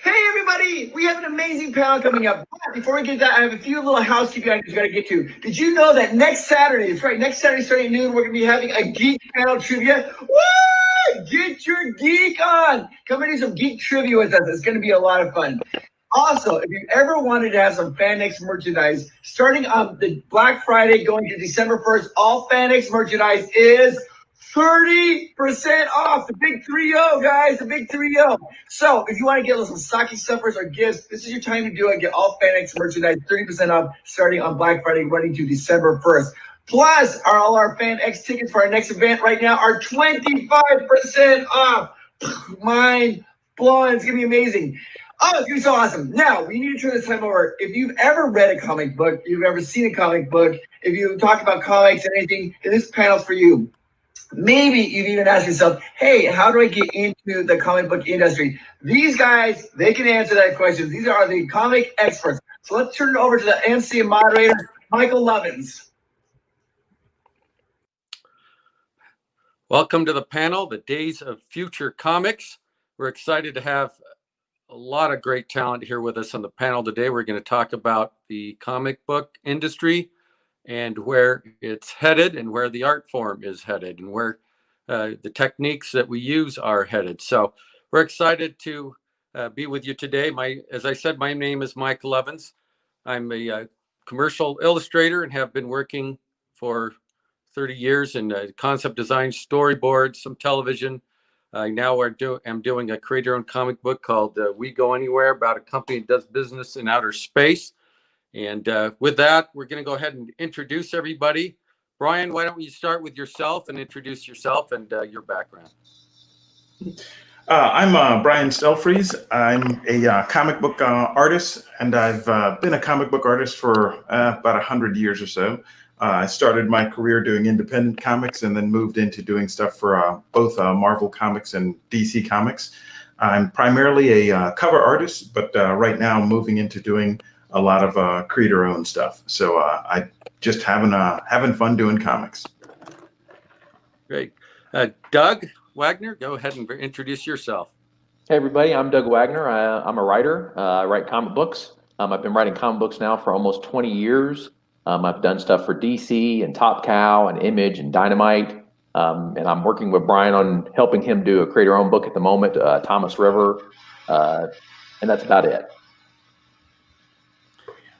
Hey everybody, we have an amazing panel coming up. But before we get to that, I have a few little housekeeping items we got to get to. Did you know that next Saturday, that's right, next Saturday starting at noon, we're going to be having a geek panel trivia. Woo! Get your geek on. Come and do some geek trivia with us. It's going to be a lot of fun. Also, if you ever wanted to have some FanX merchandise, starting on the Black Friday going to December 1st, all FanX merchandise is 30% off. The big 3-0, guys, the big 3-0. So if you want to get some stocking stuffers or gifts, this is your time to do it. Get all FanX merchandise, 30% off, starting on Black Friday, running to December 1st. Plus, all our FanX tickets for our next event right now are 25% off. Mind blowing. It's going to be amazing. Oh, it's going to be so awesome. Now, we need to turn this time over. If you've ever read a comic book, if you've ever seen a comic book, if you talk about comics and anything, then this panel's for you. Maybe you've even asked yourself, hey, how do I get into the comic book industry? These guys, they can answer that question. These are the comic experts. So let's turn it over to the MC and moderator, Michael Lovins. Welcome to the panel, the Days of Future Comics. We're excited to have a lot of great talent here with us on the panel today. We're going to talk about the comic book industry and where it's headed and where the art form is headed and where the techniques that we use are headed. So we're excited to be with you today. As I said, my name is Michael Lovins. I'm a commercial illustrator and have been working for 30 years in concept design, storyboards, some television. Now I'm doing a create your own comic book called We Go Anywhere, about a company that does business in outer space. And with that, we're going to go ahead and introduce everybody. Brian, why don't you start with yourself and introduce yourself and your background? I'm Brian Stelfreeze. I'm a comic book artist, and I've been a comic book artist for about 100 years or so. I started my career doing independent comics and then moved into doing stuff for both Marvel Comics and DC Comics. I'm primarily a cover artist, but right now I'm moving into doing a lot of creator-owned stuff. So I just having fun doing comics. Great. Doug Wagner, go ahead and introduce yourself. Hey everybody, I'm Doug Wagner. I'm a writer. I write comic books. I've been writing comic books now for almost 20 years. I've done stuff for DC and Top Cow and Image and Dynamite. And I'm working with Brian on helping him do a creator-owned book at the moment, Thomas River. And that's about it.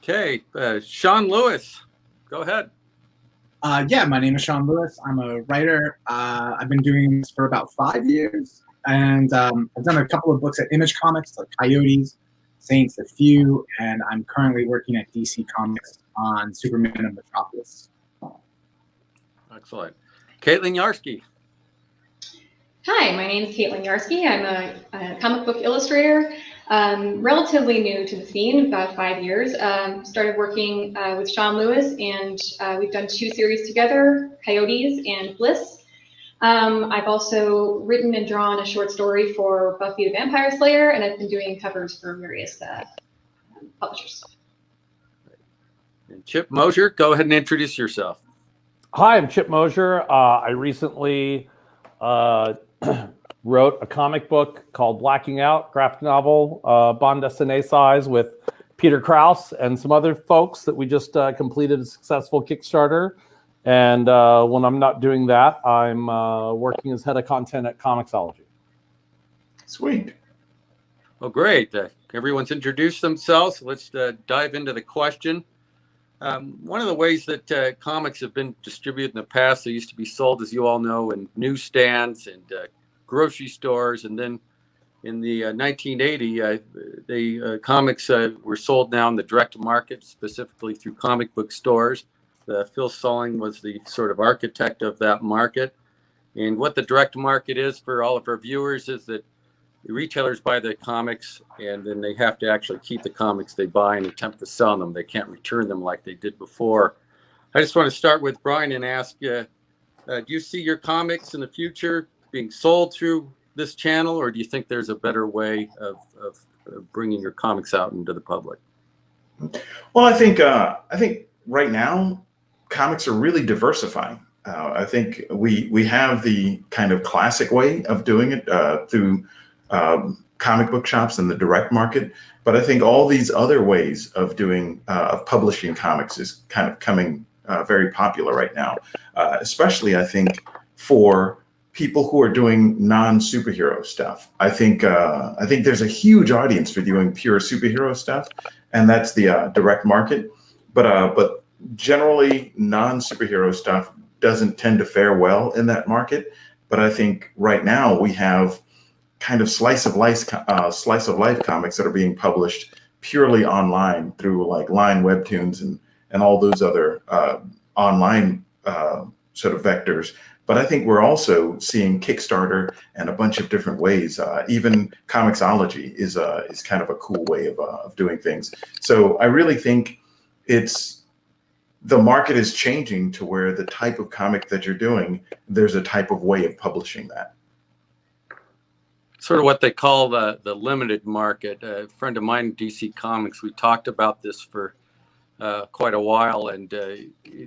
Okay, Sean Lewis, go ahead. Yeah, my name is Sean Lewis. I'm a writer. I've been doing this for about 5 years, and I've done a couple of books at Image Comics, like Coyotes, Saints, A Few, and I'm currently working at DC Comics on Superman and Metropolis. Excellent. Caitlin Yarsky. Hi, my name is Caitlin Yarsky. I'm a comic book illustrator. Relatively new to the scene, about 5 years. Started working with Sean Lewis, and we've done 2 series together, Coyotes and Bliss. I've also written and drawn a short story for Buffy the Vampire Slayer, and I've been doing covers for various publishers. And Chip Mosher, go ahead and introduce yourself. Hi, I'm Chip Mosher. I recently wrote a comic book called Blacking Out, graphic novel, bande dessinée size, with Peter Krause and some other folks that we just completed a successful Kickstarter. And when I'm not doing that, I'm working as head of content at Comixology. Sweet. Well, great. Everyone's introduced themselves. Let's dive into the question. One of the ways that comics have been distributed in the past, they used to be sold, as you all know, in newsstands and grocery stores, and then in the 1980, the comics were sold now in the direct market, specifically through comic book stores. Phil Solling was the sort of architect of that market. And what the direct market is for all of our viewers is that the retailers buy the comics, and then they have to actually keep the comics they buy and attempt to sell them. They can't return them like they did before. I just want to start with Brian and ask, do you see your comics in the future being sold through this channel, or do you think there's a better way of bringing your comics out into the public? Well, I think right now comics are really diversifying. I think we have the kind of classic way of doing it through comic book shops and the direct market, but I think all these other ways of doing of publishing comics is kind of coming very popular right now, especially I think for people who are doing non-superhero stuff. I think there's a huge audience for doing pure superhero stuff, and that's the direct market. But generally, non-superhero stuff doesn't tend to fare well in that market. But I think right now we have kind of slice of life comics that are being published purely online through like Line Webtoons and all those other online sort of vectors. But I think we're also seeing Kickstarter and a bunch of different ways. Even Comixology is kind of a cool way of doing things. So I really think the market is changing to where the type of comic that you're doing, there's a type of way of publishing that. Sort of what they call the limited market. A friend of mine, DC Comics, we talked about this for quite a while, and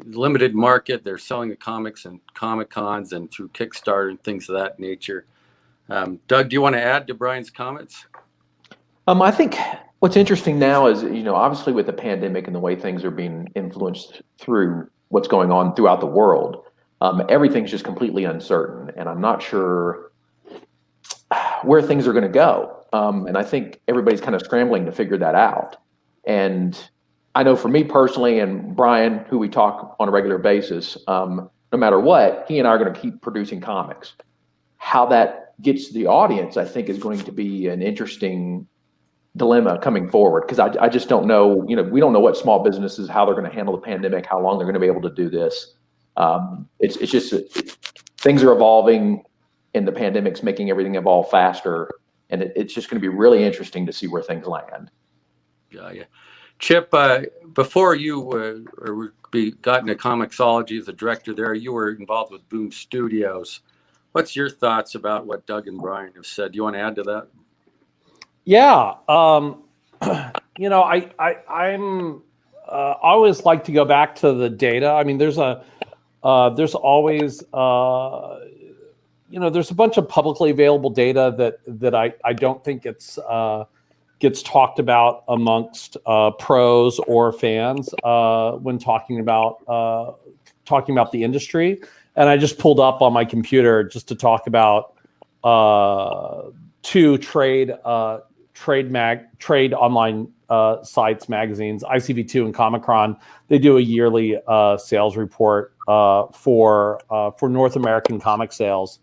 limited market, they're selling the comics and Comic Cons and through Kickstarter and things of that nature. Doug, do you want to add to Brian's comments? I think what's interesting now is, obviously with the pandemic and the way things are being influenced through what's going on throughout the world, everything's just completely uncertain, and I'm not sure where things are going to go. And I think everybody's kind of scrambling to figure that out. And I know for me personally, and Brian, who we talk on a regular basis, no matter what, he and I are going to keep producing comics. How that gets to the audience, I think, is going to be an interesting dilemma coming forward, because I just don't know, we don't know what small businesses, how they're going to handle the pandemic, how long they're going to be able to do this. It's just things are evolving, and the pandemic's making everything evolve faster, and it's just going to be really interesting to see where things land. Yeah. Chip, before you got into Comixology as a director there, you were involved with Boom Studios. What's your thoughts about what Doug and Brian have said? Do you want to add to that? Yeah. I always like to go back to the data. I mean, there's always, there's a bunch of publicly available data that I don't think gets talked about amongst pros or fans when talking about the industry. And I just pulled up on my computer just to talk about two trade online sites, magazines, ICV2 and Comicron. They do a yearly sales report for North American comic sales.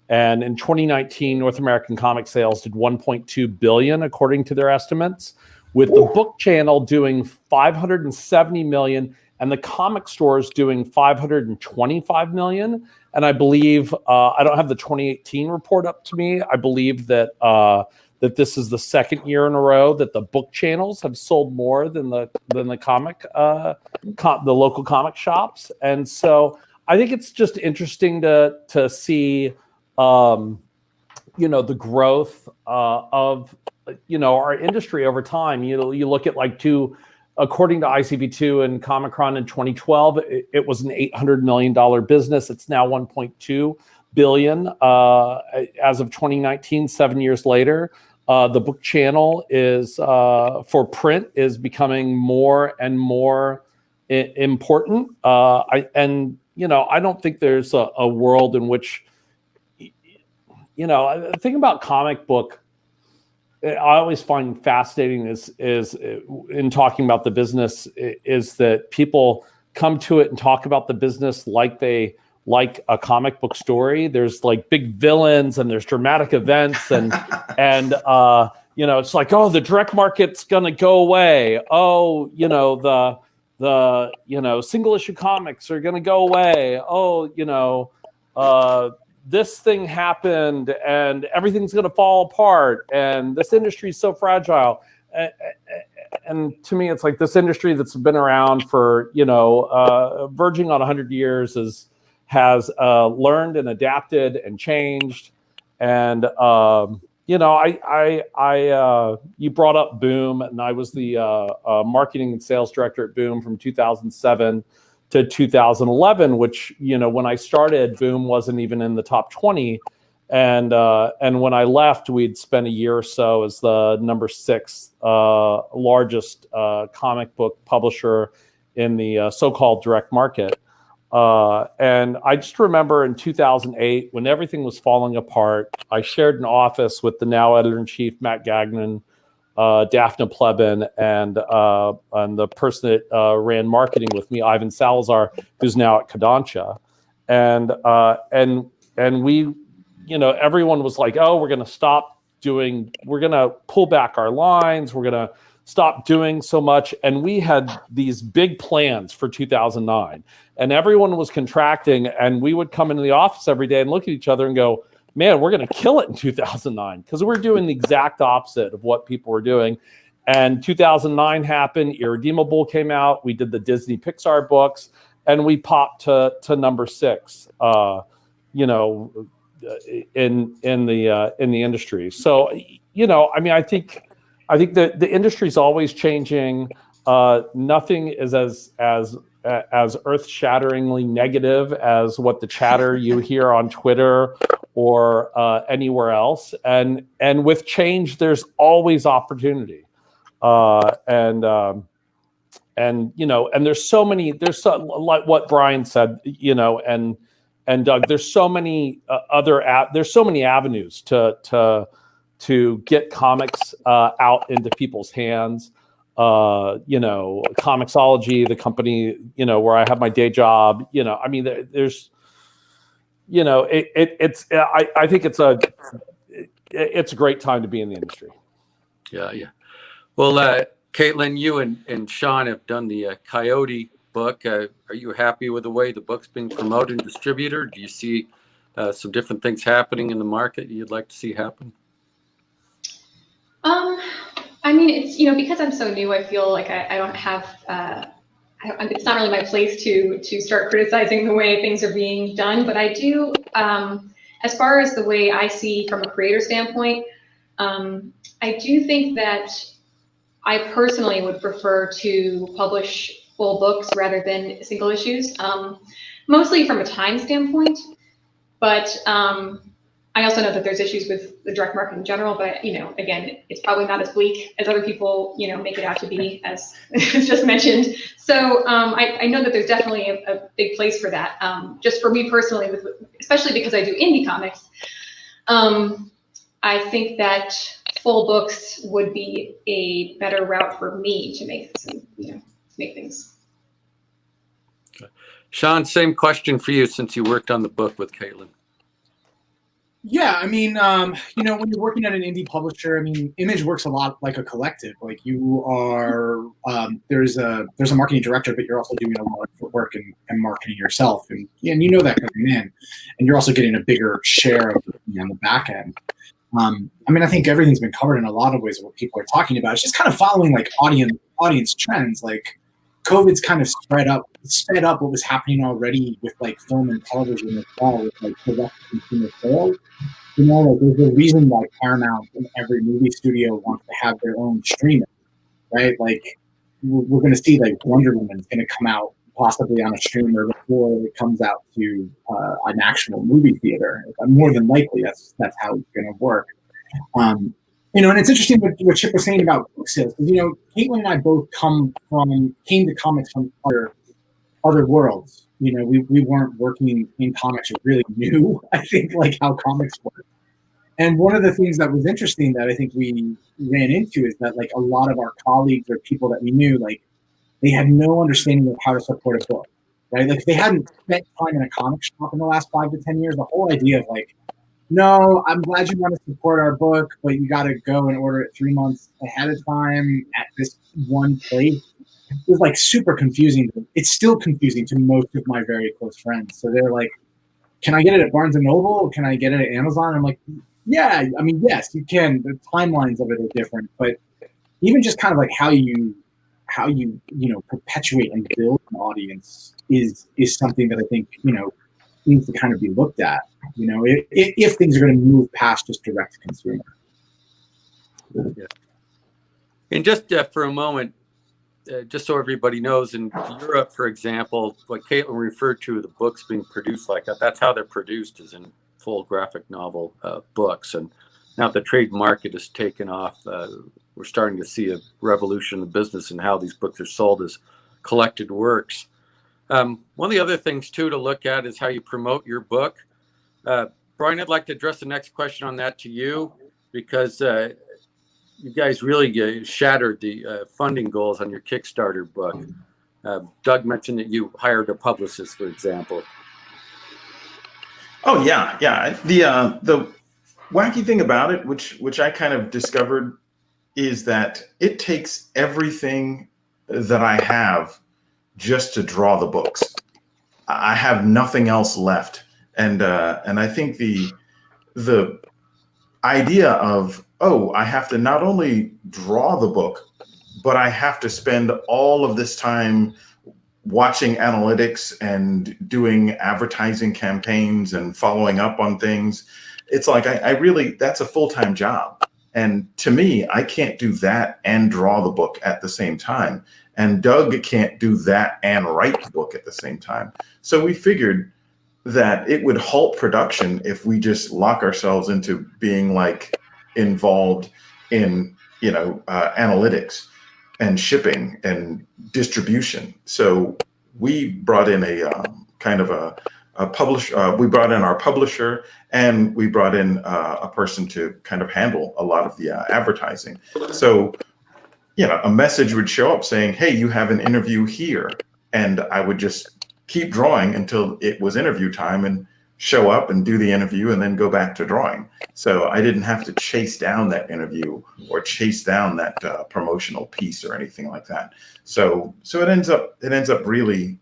And in 2019, North American comic sales did 1.2 billion, according to their estimates, with the book channel doing 570 million and the comic stores doing 525 million. And I believe, I don't have the 2018 report up to me. I believe that this is the second year in a row that the book channels have sold more than the local comic shops. And so I think it's just interesting to see the growth of our industry over time. You look at according to ICV2 and Comicron in 2012, it was an $800 million business. It's now 1.2 billion as of 2019, 7 years later. The book channel is for print is becoming more and more important. I don't think there's a world in which the thing about comic book I always find fascinating is in talking about the business is that people come to it and talk about the business like they like a comic book story. There's like big villains and there's dramatic events and it's like, oh, the direct market's gonna go away. Oh, the single issue comics are gonna go away. Oh, this thing happened and everything's going to fall apart and this industry is so fragile. And to me, it's like this industry that's been around for, verging on 100 years has learned and adapted and changed. And, you brought up Boom, and I was the marketing and sales director at Boom from 2007 to 2011, which, when I started, Boom wasn't even in the top 20. And when I left, we'd spent a year or so as the number 6 largest comic book publisher in the so-called direct market. And I just remember in 2008, when everything was falling apart, I shared an office with the now editor-in-chief, Matt Gagnon, Daphne Plebin, and the person that ran marketing with me, Ivan Salazar, who's now at Kodansha. And we, everyone was like, oh, we're going to pull back our lines. We're going to stop doing so much. And we had these big plans for 2009, and everyone was contracting, and we would come into the office every day and look at each other and go, man, we're going to kill it in 2009, because we're doing the exact opposite of what people were doing. And 2009 happened. Irredeemable came out. We did the Disney Pixar books, and we popped to number 6, in the industry. So, I think that the industry is always changing. Nothing is as earth-shatteringly negative as what the chatter you hear on Twitter or anywhere else. And with change, there's always opportunity. And there's so many. Like what Brian said, and Doug, there's so many there's so many avenues to get comics out into people's hands. Comixology, the company, where I have my day job, there's, I think it's a great time to be in the industry. Yeah. Well, Caitlin, you and Sean have done the Coyote book. Are you happy with the way the book's being promoted and distributed? Do you see some different things happening in the market you'd like to see happen? It's, because I'm so new, I feel like I don't have, it's not really my place to start criticizing the way things are being done, but I do, as far as the way I see from a creator standpoint, I do think that I personally would prefer to publish full books rather than single issues, mostly from a time standpoint, but I also know that there's issues with the direct market in general, but again, it's probably not as bleak as other people, make it out to be, as just mentioned. So I know that there's definitely a big place for that. Just for me personally, especially because I do indie comics, I think that full books would be a better route for me to make things. Okay. Sean, same question for you, since you worked on the book with Caitlin. Yeah, when you're working at an indie publisher, Image works a lot like a collective. Like you are, there's a marketing director, but you're also doing a lot of work and marketing yourself, and that coming in, and you're also getting a bigger share of on the back end. I think everything's been covered in a lot of ways of what people are talking about. It's just kind of following like audience trends. Like COVID's kind of sped up what was happening already with like film and television as well, with like direct consumer sales. There's a reason why Paramount and every movie studio wants to have their own streaming, right? Like we're going to see like Wonder Woman's going to come out possibly on a streamer before it comes out to an actual movie theater. More than likely, that's how it's going to work. And it's interesting what Chip was saying about book sales. Caitlin and I both came to comics from other worlds. We weren't working in comics. We really knew, I think, like how comics work. And one of the things that was interesting that I think we ran into is that like a lot of our colleagues or people that we knew, like they had no understanding of how to support a book, right? Like if they hadn't spent time in a comic shop in the last 5 to 10 years, the whole idea of like, no, I'm glad you want to support our book, but you got to go and order it 3 months ahead of time at this one place. It was like super confusing. It's still confusing to most of my very close friends. So they're like, can I get it at Barnes & Noble? Can I get it at Amazon? I'm like, yeah, yes, you can. The timelines of it are different, but even just kind of like how you perpetuate and build an audience is something that I think, needs to kind of be looked at, if things are going to move past just direct to consumer. Yeah. And just for a moment, just so everybody knows, in Europe, for example, what Caitlin referred to the books being produced like that, that's how they're produced, is in full graphic novel books. And now the trade market has taken off. We're starting to see a revolution in the business and how these books are sold as collected works. One of the other things, too, to look at is how you promote your book. Brian, I'd like to address the next question on that to you, because you guys really shattered the funding goals on your Kickstarter book. Doug mentioned that you hired a publicist, for example. Oh yeah, yeah. The wacky thing about it, which I kind of discovered, is that it takes everything that I have just to draw the books. I have nothing else left, and I think the idea of, oh, I have to not only draw the book, but I have to spend all of this time watching analytics and doing advertising campaigns and following up on things. It's like, I really, that's a full-time job. And to me, I can't do that and draw the book at the same time. And Doug can't do that and write the book at the same time. So we figured that it would halt production if we just lock ourselves into being like involved in, analytics and shipping and distribution. So we brought in a publisher. We brought in our publisher, and we brought in a person to kind of handle a lot of the advertising. So, a message would show up saying, "Hey, you have an interview here," and I would just keep drawing until it was interview time and show up and do the interview and then go back to drawing. So I didn't have to chase down that interview or chase down that promotional piece or anything like that. So it ends up really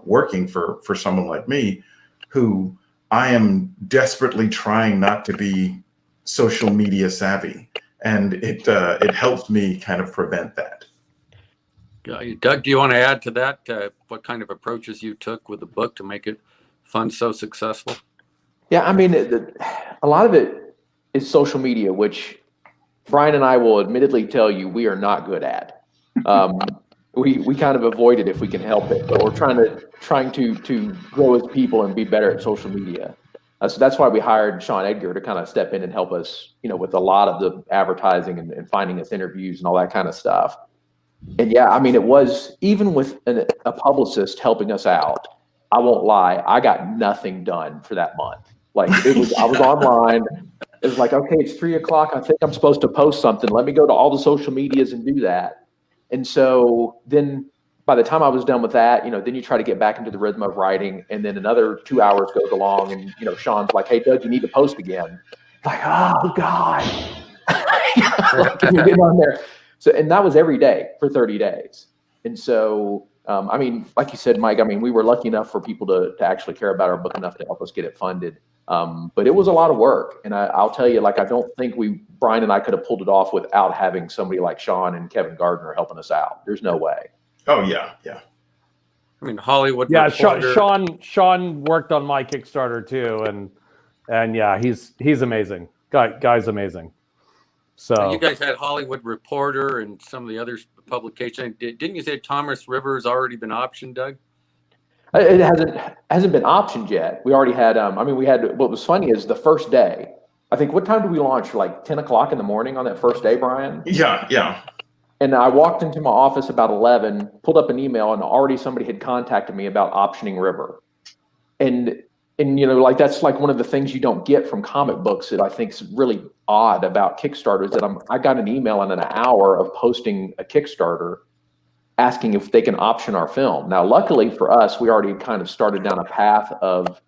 working for someone like me, who I am desperately trying not to be social media savvy, and it helps me kind of prevent that. Doug, do you want to add to that? What kind of approaches you took with the book to make it fund so successful? Yeah, I mean, a lot of it is social media, which Brian and I will admittedly tell you we are not good at. We kind of avoid it if we can help it, but we're trying to grow as people and be better at social media. So that's why we hired Sean Edgar to kind of step in and help us, with a lot of the advertising and finding us interviews and all that kind of stuff. And yeah, I mean, it was, even with a publicist helping us out, I won't lie, I got nothing done for that month. Like, I was online. It was like, okay, it's 3:00. I think I'm supposed to post something. Let me go to all the social medias and do that. And so then by the time I was done with that, then you try to get back into the rhythm of writing, and then another 2 hours goes along, and Sean's like, "Hey, Doug, you need to post again." Like, oh God, you're getting on there. So, and that was every day for 30 days. And so, I mean, like you said, Mike, I mean, we were lucky enough for people to actually care about our book enough to help us get it funded. But it was a lot of work. And I'll tell you, like, I don't think Brian and I could have pulled it off without having somebody like Sean and Kevin Gardner helping us out. There's no way. Oh yeah. Yeah. I mean, Hollywood. Yeah. Reporter. Sean worked on my Kickstarter too. And yeah, he's amazing. Guy's amazing. So you guys had Hollywood Reporter and some of the other publications. Didn't you say Thomas River has already been optioned, Doug? It hasn't been optioned yet. We already had. We had. What was funny is the first day. I think, what time did we launch? Like 10:00 in the morning on that first day, Brian? Yeah. And I walked into my office about 11, pulled up an email, and already somebody had contacted me about optioning River. And like, that's like one of the things you don't get from comic books that I think is really odd about Kickstarter, is that I got an email in an hour of posting a Kickstarter asking if they can option our film. Now, luckily for us, we already kind of started down a path of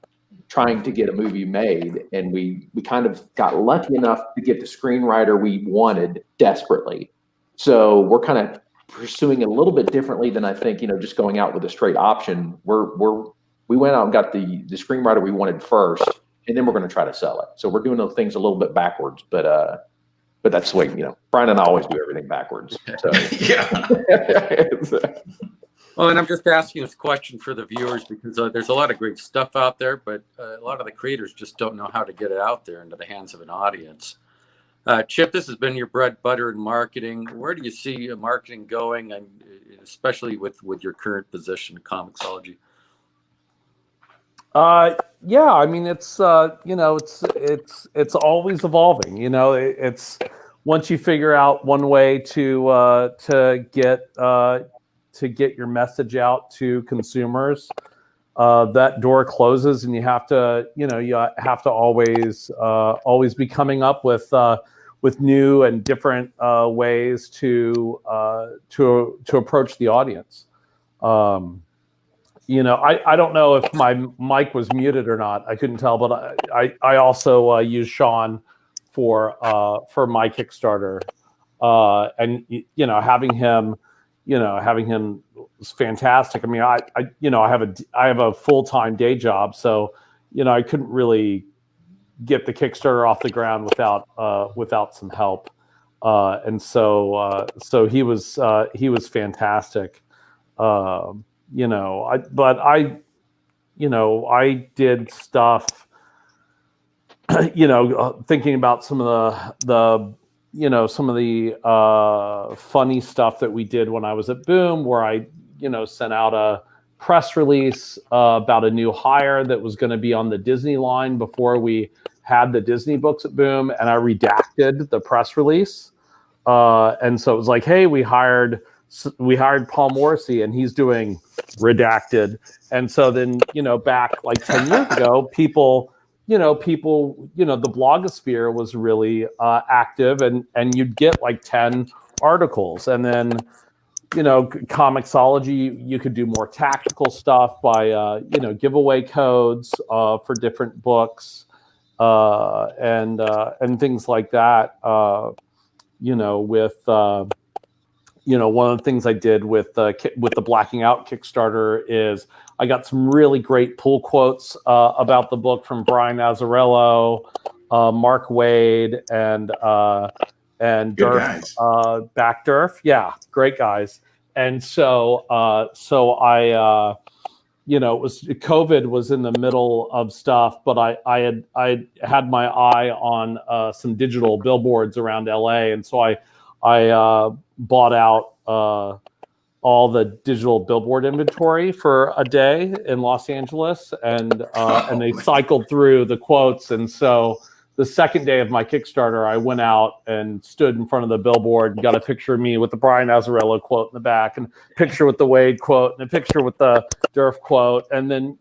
trying to get a movie made, and we kind of got lucky enough to get the screenwriter we wanted desperately. So we're kind of pursuing it a little bit differently than I think, just going out with a straight option. We went out and got the screenwriter we wanted first, and then we're going to try to sell it. So we're doing those things a little bit backwards, but that's the way, Brian and I always do everything backwards. So. Yeah. Well, and I'm just asking this question for the viewers because there's a lot of great stuff out there, but a lot of the creators just don't know how to get it out there into the hands of an audience. Chip, this has been your bread, butter, and marketing. Where do you see marketing going, and especially with your current position in Comixology? Yeah, I mean, it's it's always evolving. It's once you figure out one way to get your message out to consumers, that door closes, and you have to always be coming up with new and different ways to approach the audience. I don't know if my mic was muted or not. I couldn't tell, but I also use Sean for my Kickstarter, and having him was fantastic. I mean, I have a full-time day job, so I couldn't really get the Kickstarter off the ground without some help, and so he was fantastic. I did stuff, thinking about some of the funny stuff that we did when I was at Boom, where I, sent out a press release about a new hire that was going to be on the Disney line before we had the Disney books at Boom, and I redacted the press release. And so it was like, hey, we hired Paul Morrissey, and he's doing redacted. And so then, back like 10 years ago, people, the blogosphere was really active, and you'd get like 10 articles. And then, Comixology, you could do more tactical stuff by, giveaway codes for different books and things like that. One of the things I did with the Blacking Out Kickstarter is I got some really great pull quotes about the book from Brian Azzarello, Mark Wade, and Durf, Backdurf. Yeah, great guys. And so I COVID was in the middle of stuff, but I had my eye on some digital billboards around LA, and so I bought out all the digital billboard inventory for a day in Los Angeles, and they cycled through the quotes. And so the second day of my Kickstarter, I went out and stood in front of the billboard and got a picture of me with the Brian Azzarello quote in the back, and a picture with the Wade quote, and a picture with the Durf quote. And then,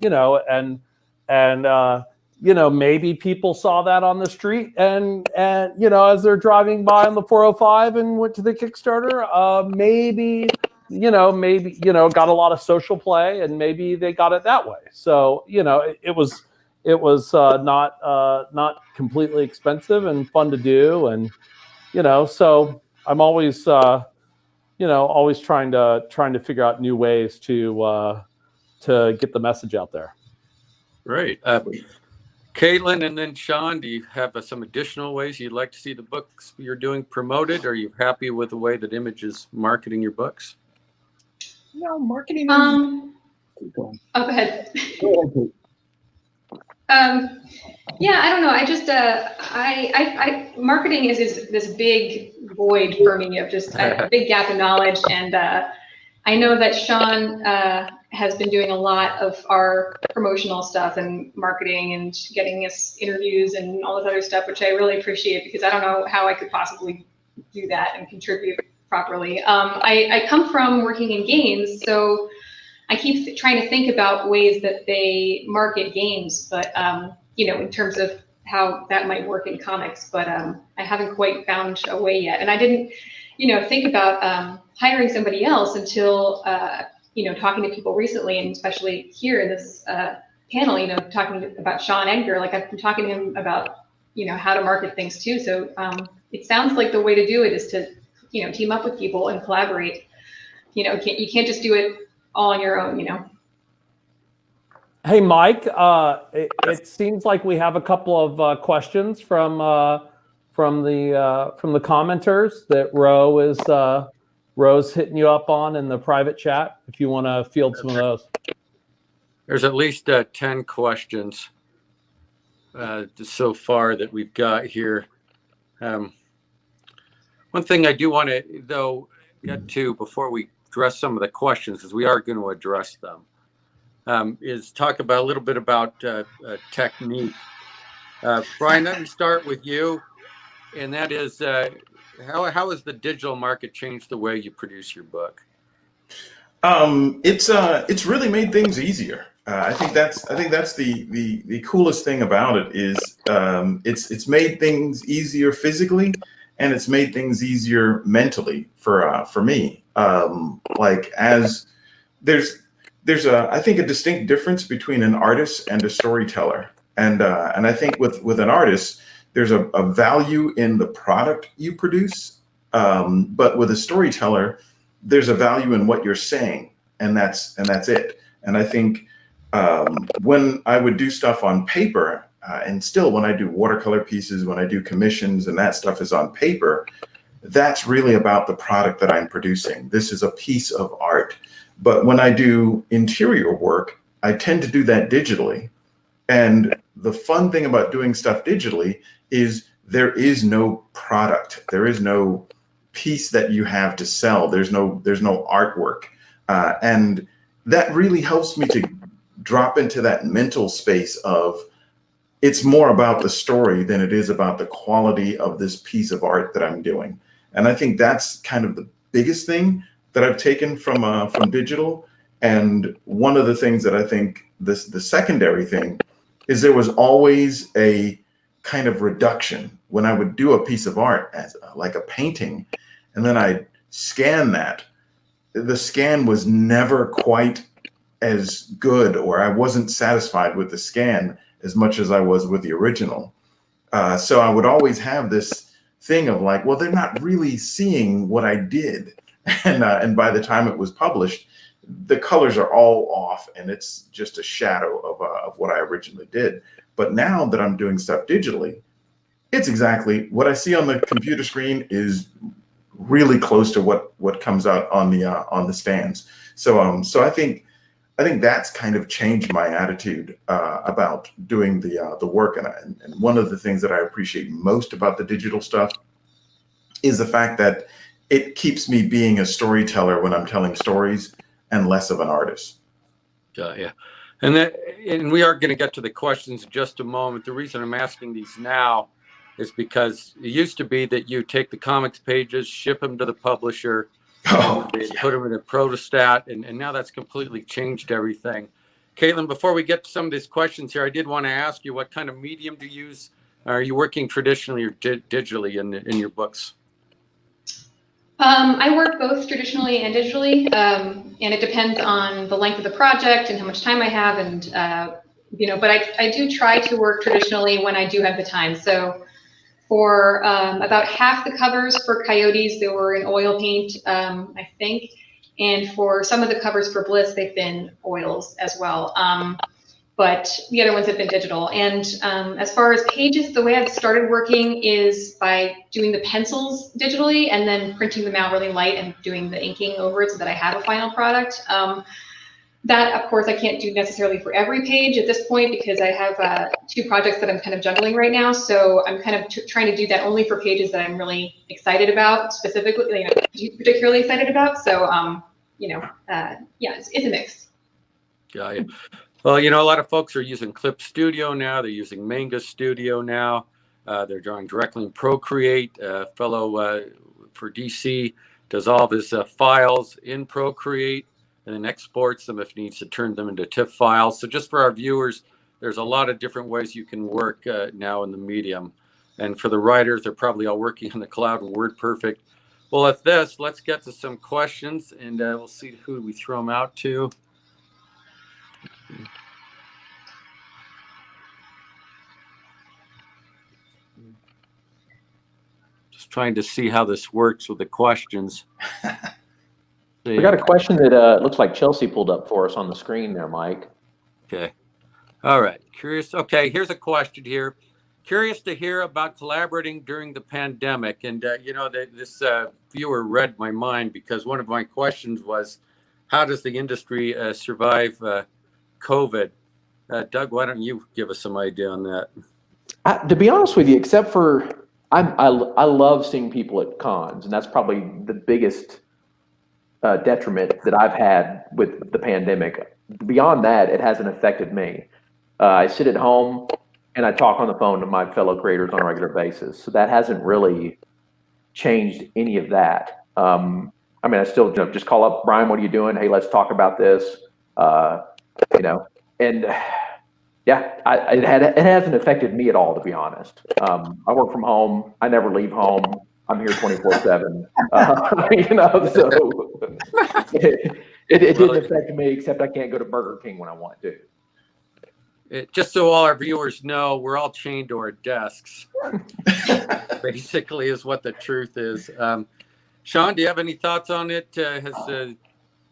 maybe people saw that on the street and as they're driving by on the 405 and went to the Kickstarter, maybe got a lot of social play, and maybe they got it that way. So, it was not completely expensive and fun to do. And, so I'm always, always trying to figure out new ways to get the message out there. Right. Caitlin and then Sean, do you have some additional ways you'd like to see the books you're doing promoted? Are you happy with the way that Image is marketing your books? No, marketing. Go ahead. Yeah, I don't know. I just I marketing is this big void for me of just a big gap in knowledge, and I know that Sean has been doing a lot of our promotional stuff and marketing and getting us interviews and all this other stuff, which I really appreciate, because I don't know how I could possibly do that and contribute properly. I come from working in games, so I keep trying to think about ways that they market games, but in terms of how that might work in comics, but I haven't quite found a way yet. And I didn't, think about hiring somebody else until talking to people recently, and especially here in this panel, talking about Sean Edgar. Like, I've been talking to him about how to market things too. So it sounds like the way to do it is to team up with people and collaborate. You can't just do it all on your own. Hey, Mike, it seems like we have a couple of questions from the commenters that Ro's hitting you up on in the private chat, if you want to field some of those. There's at least 10 questions so far that we've got here. One thing I do want to, though, get to before we address some of the questions, because we are going to address them, is talk about a little bit about technique. Brian, let me start with you, and that is how has the digital market changed the way you produce your book? It's really made things easier. I think that's the coolest thing about it is it's made things easier physically, and it's made things easier mentally for me. Like as there's I think a distinct difference between an artist and a storyteller, and I think with an artist there's a value in the product you produce, but with a storyteller there's a value in what you're saying, and that's it. And I think when I would do stuff on paper, and still when I do watercolor pieces, when I do commissions, and that stuff is on paper, that's really about the product that I'm producing. This is a piece of art. But when I do interior work, I tend to do that digitally. And the fun thing about doing stuff digitally is there is no product. There is no piece that you have to sell. There's no artwork. And that really helps me to drop into that mental space of it's more about the story than it is about the quality of this piece of art that I'm doing. And I think that's kind of the biggest thing that I've taken from digital. And one of the things that I think the secondary thing is there was always a kind of reduction when I would do a piece of art as like a painting, and then I scan that. The scan was never quite as good, or I wasn't satisfied with the scan as much as I was with the original. So I would always have this thing of like, well, they're not really seeing what I did. And by the time it was published, the colors are all off and it's just a shadow of what I originally did. But now that I'm doing stuff digitally, it's exactly what I see on the computer screen is really close to what comes out on the stands. So I think that's kind of changed my attitude about doing the work. And one of the things that I appreciate most about the digital stuff is the fact that it keeps me being a storyteller when I'm telling stories and less of an artist. Yeah. And we are going to get to the questions in just a moment. The reason I'm asking these now is because it used to be that you take the comics pages, ship them to the publisher, put them in a protostat, and now that's completely changed everything. Caitlin, before we get to some of these questions here, I did want to ask you, what kind of medium do you use? Are you working traditionally or digitally in your books? I work both traditionally and digitally, and it depends on the length of the project and how much time I have, and but I do try to work traditionally when I do have the time. So for about half the covers for Coyotes, they were in oil paint, I think, and for some of the covers for Bliss, they've been oils as well. But the other ones have been digital. And as far as pages, the way I've started working is by doing the pencils digitally and then printing them out really light and doing the inking over it so that I have a final product. That, of course, I can't do necessarily for every page at this point because I have 2 projects that I'm kind of juggling right now. So I'm kind of trying to do that only for pages that I'm really excited about, specifically, particularly excited about. So, yeah, it's a mix. Got you. Well, a lot of folks are using Clip Studio now. They're using Manga Studio now. They're drawing directly in Procreate. Fellow for DC does all of his files in Procreate and then exports them if he needs to turn them into TIFF files. So just for our viewers, there's a lot of different ways you can work now in the medium. And for the writers, they're probably all working in the cloud with WordPerfect. Well, at this, let's get to some questions, and we'll see who we throw them out to. Just trying to see how this works with the questions. We got a question that looks like Chelsea pulled up for us on the screen there, Mike. Okay. All right. Curious. Okay. Here's a question here. Curious to hear about collaborating during the pandemic. And, this viewer read my mind because one of my questions was, how does the industry survive COVID? Doug, why don't you give us some idea on that? To be honest with you, except for I love seeing people at cons, and that's probably the biggest detriment that I've had with the pandemic. Beyond that, it hasn't affected me. I sit at home and I talk on the phone to my fellow creators on a regular basis. So that hasn't really changed any of that. I mean, I still just call up Brian, what are you doing? Hey, let's talk about this. And yeah, it hasn't affected me at all, to be honest. I work from home. I never leave home. I'm here 24/7. So it didn't affect me, except I can't go to Burger King when I want to. Just so all our viewers know, we're all chained to our desks. Basically, is what the truth is. Sean, do you have any thoughts on it? Has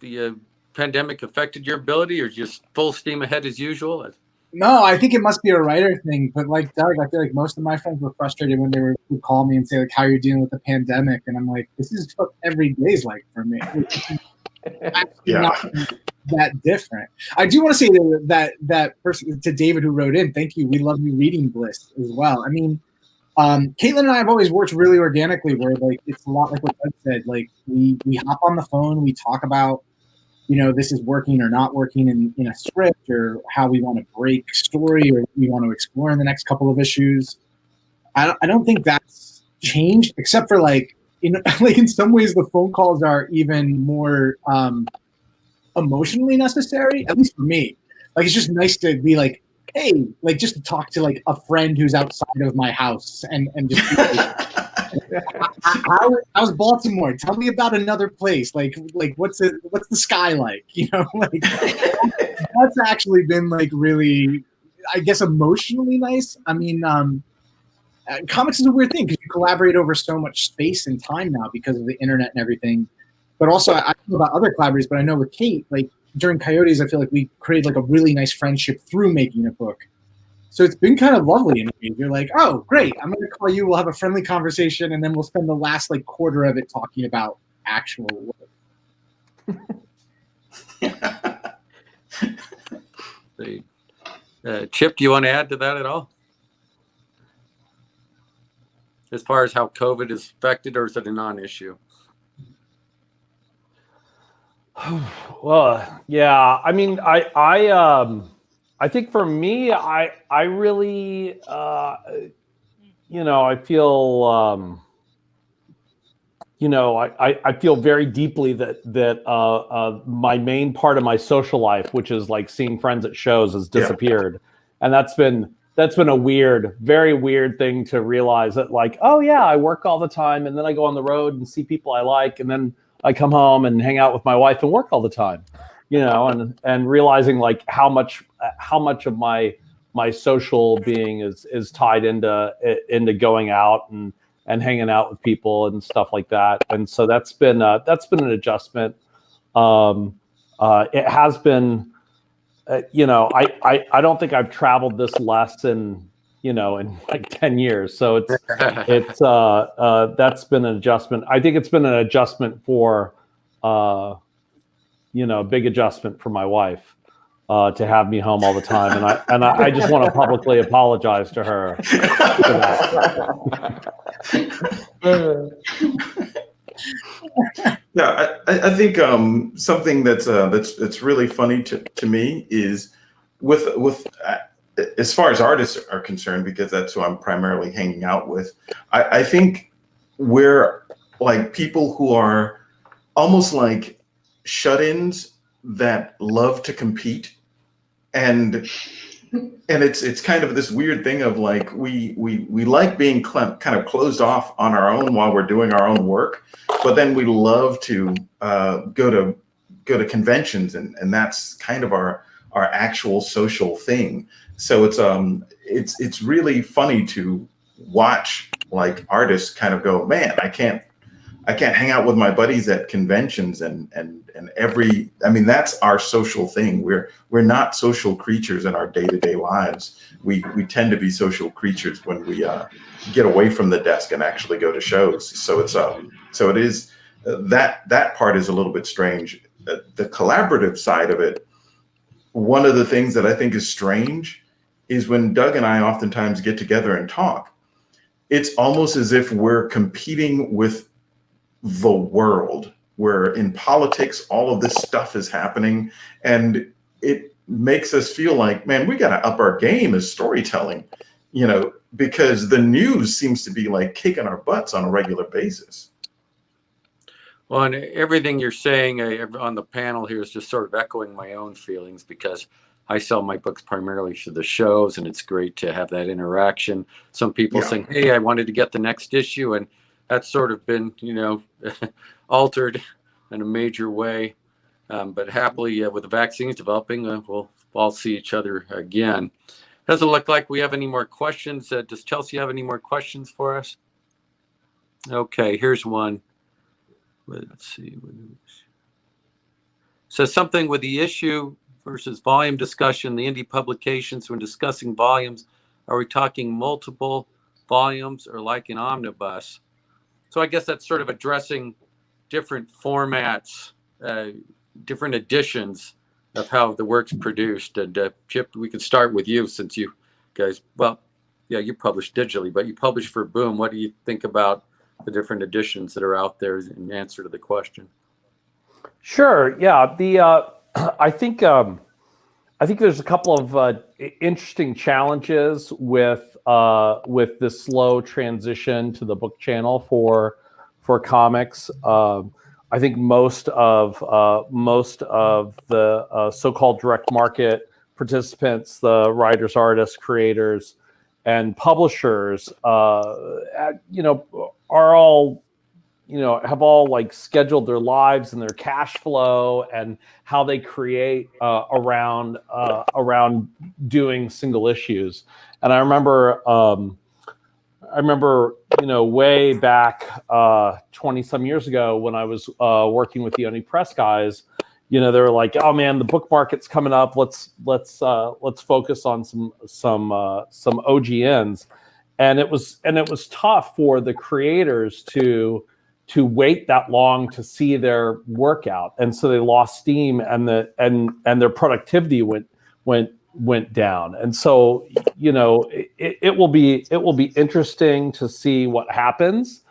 the pandemic affected your ability, or just full steam ahead as usual? No, I think it must be a writer thing. But like Doug, I feel like most of my friends were frustrated when they would call me and say, like, how are you dealing with the pandemic? And I'm like, this is what every day's like for me. Not that different. I do want to say that person, to David who wrote in, thank you. We love you reading Bliss as well. I mean, Caitlin and I have always worked really organically, where like it's a lot like what Doug said. Like we hop on the phone, we talk about, this is working or not working in a script, or how we want to break story, or we want to explore in the next couple of issues. I don't think that's changed, except for like in some ways the phone calls are even more emotionally necessary, at least for me. Like it's just nice to be like, hey, like just to talk to like a friend who's outside of my house and just be like, how's Baltimore? Tell me about another place. Like what's the sky like? Like that's actually been like really, I guess, emotionally nice. I mean, comics is a weird thing because you collaborate over so much space and time now because of the internet and everything. But also, I don't know about other collaborators, but I know with Kate, like during Coyotes, I feel like we created like a really nice friendship through making a book. So it's been kind of lovely. And you're like, oh, great, I'm going to call you. We'll have a friendly conversation, and then we'll spend the last like quarter of it talking about actual work. Chip, do you want to add to that at all? As far as how COVID is affected, or is it a non-issue? Well, yeah. I mean, I think for me, I really, I feel, I feel very deeply that my main part of my social life, which is like seeing friends at shows, has disappeared, and that's been a very weird thing to realize, that like, oh yeah, I work all the time, and then I go on the road and see people I like, and then I come home and hang out with my wife and work all the time, and realizing like how much of my social being is tied into going out and hanging out with people and stuff like that. And so that's been an adjustment. It has been, I don't think I've traveled this less in like 10 years. So it's that's been an adjustment. I think it's been an adjustment for, a big adjustment for my wife, to have me home all the time. And I just want to publicly apologize to her for that. Yeah, I think something that's really funny to me is with as far as artists are concerned, because that's who I'm primarily hanging out with. I think we're like people who are almost like shut-ins that love to compete, and it's kind of this weird thing of like we like being kind of closed off on our own while we're doing our own work, but then we love to go to conventions, and that's kind of our actual social thing. So it's really funny to watch like artists kind of go, man, I can't hang out with my buddies at conventions and I mean, that's our social thing. We're not social creatures in our day-to-day lives. We tend to be social creatures when we get away from the desk and actually go to shows. So it is that part is a little bit strange. The collaborative side of it, one of the things that I think is strange is when Doug and I oftentimes get together and talk, it's almost as if we're competing with the world, where in politics, all of this stuff is happening. And it makes us feel like, man, we got to up our game as storytelling, because the news seems to be like kicking our butts on a regular basis. Well, and everything you're saying on the panel here is just sort of echoing my own feelings, because I sell my books primarily to the shows, and it's great to have that interaction. Some people saying, hey, I wanted to get the next issue, and that's sort of been, altered in a major way. But happily, with the vaccines developing, we'll all see each other again. Doesn't look like we have any more questions. Does Chelsea have any more questions for us? Okay, here's one. Let's see. Says something with the issue versus volume discussion, the indie publications, when discussing volumes, are we talking multiple volumes or like an omnibus? So I guess that's sort of addressing different formats, different editions of how the work's produced. And Chip, we can start with you, since you guys, you publish digitally, but you publish for Boom. What do you think about the different editions that are out there in answer to the question? Sure. Yeah. I think there's a couple of interesting challenges with the slow transition to the book channel for comics. I think most of the so-called direct market participants, the writers, artists, creators, and publishers, are all, have all like scheduled their lives and their cash flow and how they create around doing single issues. And I remember, way back 20 some years ago when I was working with the Only Press guys, they were like, "Oh man, the book market's coming up. Let's focus on some OGNs." And it was tough for the creators to wait that long to see their work out, and so they lost steam, and their productivity went down. And so it will be interesting to see what happens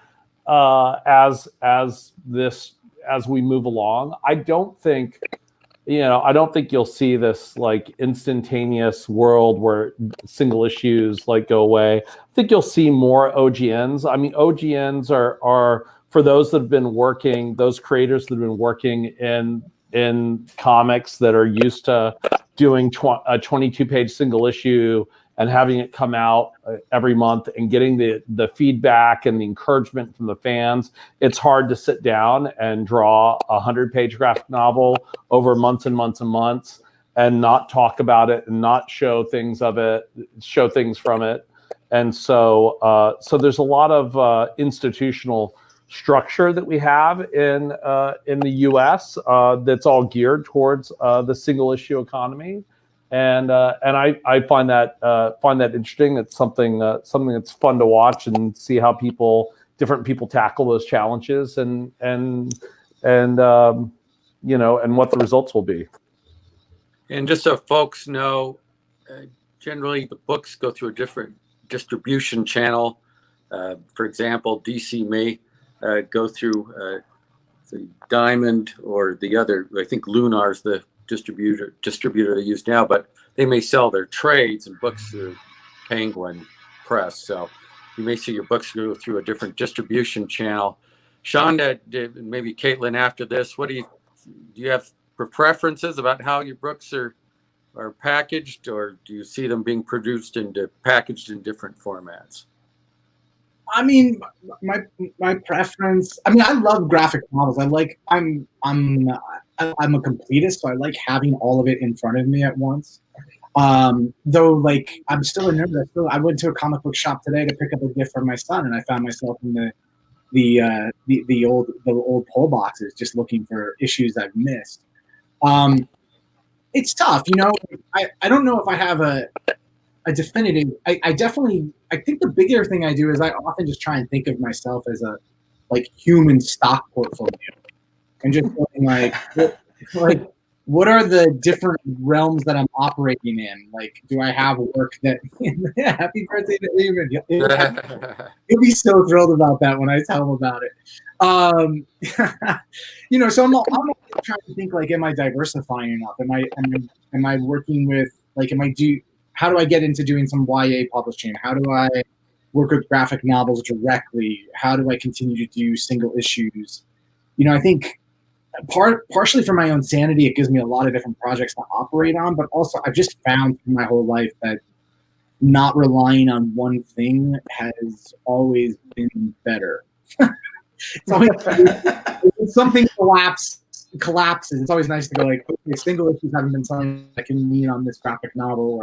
as we move along. I don't think you'll see this like instantaneous world where single issues like go away. I think you'll see more OGNs. I mean, OGNs are for those that have been working, those creators that have been working in comics that are used to doing a 22-page single issue and having it come out every month and getting the feedback and the encouragement from the fans. It's hard to sit down and draw a 100-page graphic novel over months and months and months and not talk about it and not show things from it. And so there's a lot of institutional structure that we have in the U.S. That's all geared towards the single issue economy. And I find that interesting. It's something that's fun to watch and see how different people tackle those challenges and what the results will be. And just so folks know, generally the books go through a different distribution channel. For example, DC may go through the Diamond or the other. I think Lunar's the distributor they use now, but they may sell their trades and books through Penguin Press. So you may see your books go through a different distribution channel. Sean, maybe Caitlin after this, do you have preferences about how your books are packaged, or do you see them being packaged in different formats? I mean, my preference. I mean, I love graphic novels. I'm a completist, so I like having all of it in front of me at once. Though, like, I'm still a nerd. I went to a comic book shop today to pick up a gift for my son, and I found myself in the old pull boxes, just looking for issues I've missed. It's tough, I don't know if I have a definitive. I think the bigger thing I do is I often just try and think of myself as a human stock portfolio, and just like what are the different realms that I'm operating in? Like, do I have work that happy birthday to David? He'll be so thrilled about that when I tell him about it. So I'm always trying to think, like, am I diversifying enough? Am I working with, like, how do I get into doing some YA publishing? How do I work with graphic novels directly? How do I continue to do single issues? I think partially for my own sanity, it gives me a lot of different projects to operate on, but also I've just found through my whole life that not relying on one thing has always been better. It's always, when something collapses, it's always nice to go, like, okay, single issues haven't been something I can lean on this graphic novel,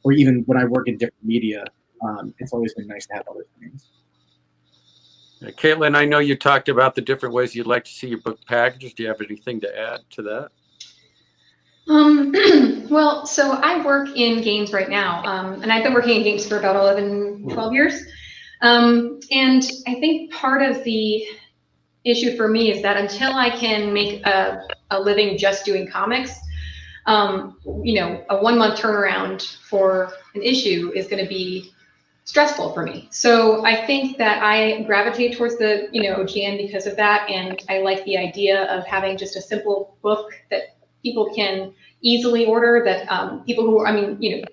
or even when I work in different media, it's always been nice to have other things. Caitlin, I know you talked about the different ways you'd like to see your book packaged. Do you have anything to add to that? Well, so I work in games right now, and I've been working in games for about 12 years. And I think part of the issue for me is that until I can make a living just doing comics, a 1 month turnaround for an issue is going to be stressful for me. So I think that I gravitate towards the, OGN because of that. And I like the idea of having just a simple book that people can easily order, that people who,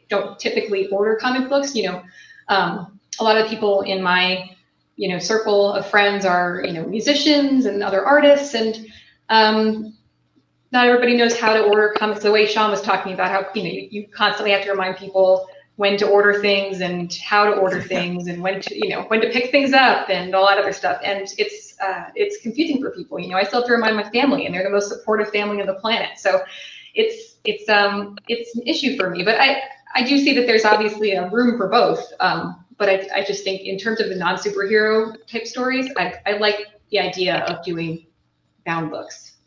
don't typically order comic books, a lot of people in my, circle of friends are, musicians and other artists, and not everybody knows how to order comics the way Sean was talking about, how, you constantly have to remind people when to order things and how to order things and when to pick things up and all that other stuff. And it's confusing for people. I still have to remind my family, and they're the most supportive family on the planet. So it's an issue for me, but I do see that there's obviously a room for both. But I just think in terms of the non-superhero type stories, I like the idea of doing bound books.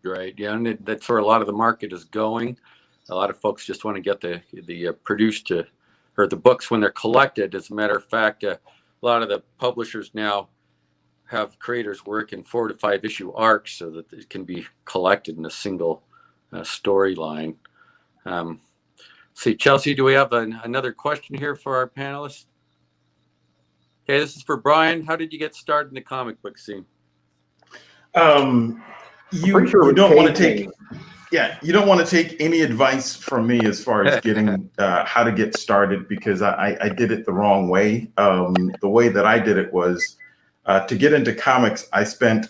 Right. Yeah, and that's where a lot of the market is going. A lot of folks just want to get the produced or the books when they're collected. As a matter of fact, a lot of the publishers now have creators work in 4 to 5 issue arcs so that it can be collected in a single storyline. See, Chelsea, do we have another question here for our panelists? Okay, this is for Brian. How did you get started in the comic book scene? You don't want to take. Yeah, you don't want to take any advice from me as far as getting how to get started, because I did it the wrong way. The way that I did it was to get into comics. I spent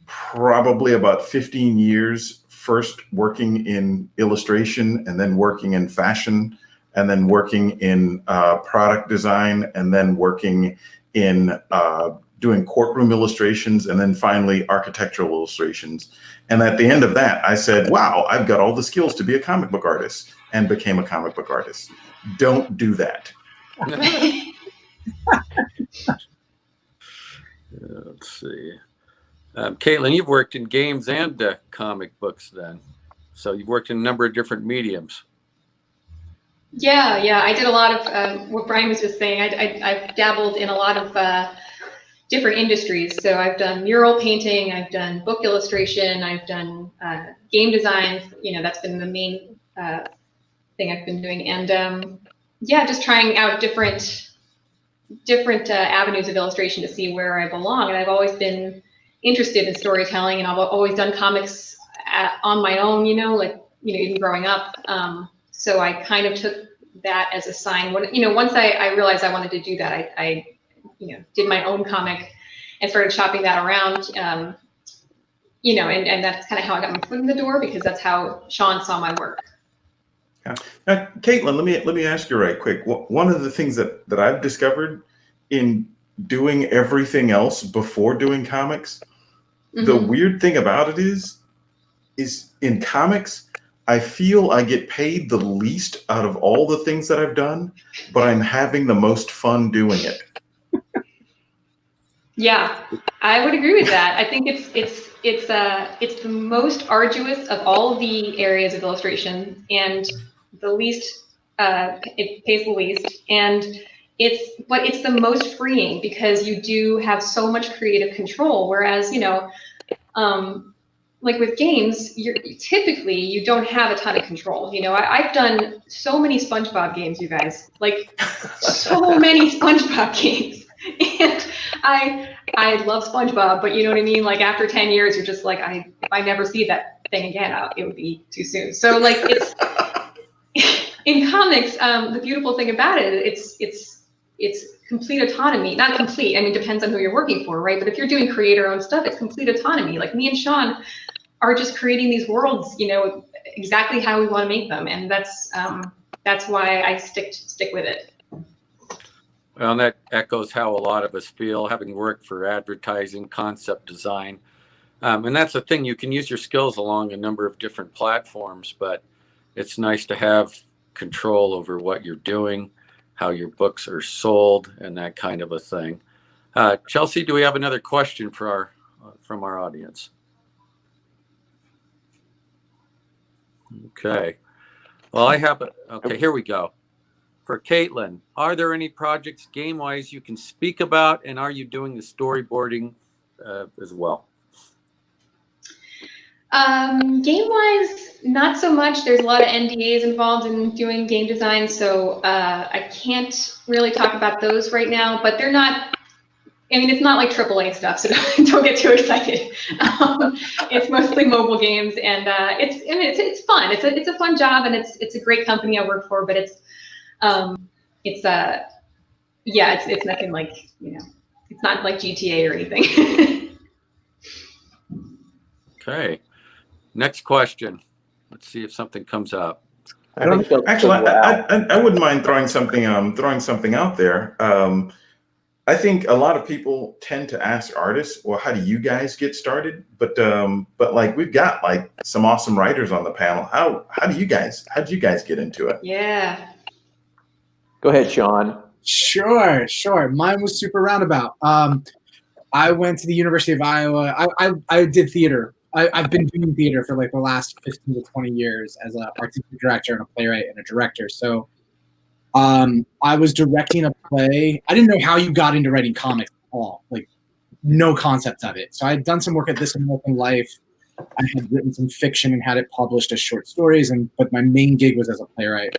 probably about 15 years first working in illustration, and then working in fashion, and then working in product design, and then working in doing courtroom illustrations, and then finally architectural illustrations. And at the end of that, I said, wow, I've got all the skills to be a comic book artist, and became a comic book artist. Don't do that. Let's see. Caitlin, you've worked in games and comic books then. So you've worked in a number of different mediums. Yeah. I did a lot of what Brian was just saying. I've dabbled in a lot of different industries. So I've done mural painting, I've done book illustration, I've done game design. That's been the main thing I've been doing. And just trying out different avenues of illustration to see where I belong. And I've always been interested in storytelling, and I've always done comics on my own, even growing up. So I kind of took that as a sign. Once I realized I wanted to do that, I did my own comic and started shopping that around, and that's kind of how I got my foot in the door, because that's how Sean saw my work. Yeah. Now, Caitlin, let me ask you right quick. One of the things that I've discovered in doing everything else before doing comics, the weird thing about it is in comics, I feel I get paid the least out of all the things that I've done, but I'm having the most fun doing it. Yeah, I would agree with that. I think it's the most arduous of all the areas of illustration, and the least it pays the least, and it's the most freeing, because you do have so much creative control. Whereas like with games, typically you don't have a ton of control. You know, I've done so many SpongeBob games, you guys, like so many SpongeBob games, and I love SpongeBob, but you know what I mean? Like after 10 years, you're just like, if I never see that thing again, it would be too soon. So like it's in comics, the beautiful thing about it, it's complete autonomy. Not complete, I mean, depends on who you're working for, right? But if you're doing creator-owned stuff, it's complete autonomy. Like me and Sean are just creating these worlds, you know, exactly how we want to make them, and that's why I stick with it. Well, and that echoes how a lot of us feel, having worked for advertising, concept design. And that's the thing, you can use your skills along a number of different platforms, but it's nice to have control over what you're doing, how your books are sold, and that kind of a thing. Chelsea, do we have another question for from our audience? Okay. Well, I have okay, here we go. For Caitlin, are there any projects game-wise you can speak about, and are you doing the storyboarding as well? Game-wise, not so much. There's a lot of NDAs involved in doing game design, so I can't really talk about those right now, but they're not, I mean, it's not like AAA stuff, so don't get too excited. It's mostly mobile games, and it's fun. It's a fun job, and it's a great company I work for, but it's nothing like, you know, it's not like GTA or anything. Okay. Next question. Let's see if something comes up. I wouldn't mind throwing something out there. I think a lot of people tend to ask artists, well, how do you guys get started? But like we've got like some awesome writers on the panel. How did you guys get into it? Yeah. Go ahead, Sean. Sure. Mine was super roundabout. I went to the University of Iowa. I did theater. I've been doing theater for like the last 15 to 20 years as an artistic director and a playwright and a director. So I was directing a play. I didn't know how you got into writing comics at all, like no concept of it. So I had done some work at This American Life. I had written some fiction and had it published as short stories, but my main gig was as a playwright.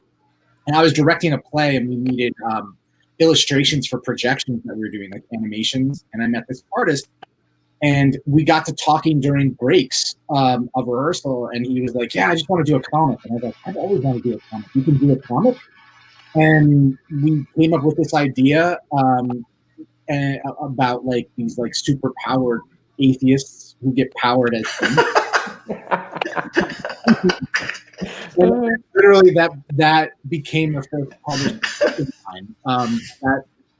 And I was directing a play, and we needed illustrations for projections that we were doing, like animations. And I met this artist, and we got to talking during breaks of rehearsal, and he was like, yeah, I just want to do a comic. And I was like, I've always wanted to do a comic. You can do a comic? And we came up with this idea about like these like super powered atheists who get powered as and literally that became the first published line.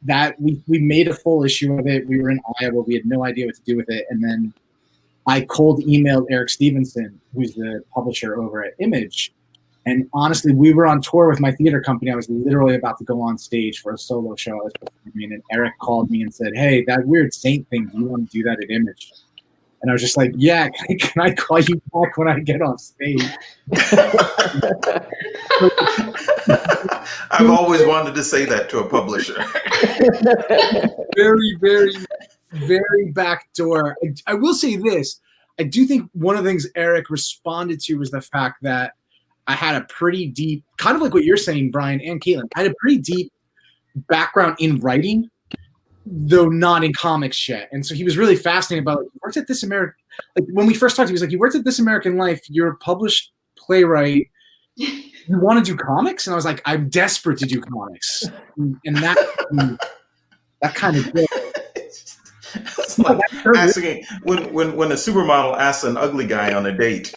That we made a full issue of it. We were in Iowa. We had no idea what to do with it. And then I cold emailed Eric Stevenson, who's the publisher over at Image. And honestly, we were on tour with my theater company. I was literally about to go on stage for a solo show I was performing, and Eric called me and said, hey, that weird saint thing, do you want to do that at Image? And I was just like, yeah, can I call you back when I get off stage? I've always wanted to say that to a publisher. Very, very, very backdoor. I will say this. I do think one of the things Eric responded to was the fact that I had a pretty deep, kind of like what you're saying, Brian and Caitlin, I had a pretty deep background in writing, though not in comics yet. And so he was really fascinated about, like, he worked at This American, like when we first talked, he was like, you worked at This American Life, you're a published playwright, you want to do comics? And I was like, I'm desperate to do comics. And that kind of did. It's like asking when a supermodel asks an ugly guy on a date.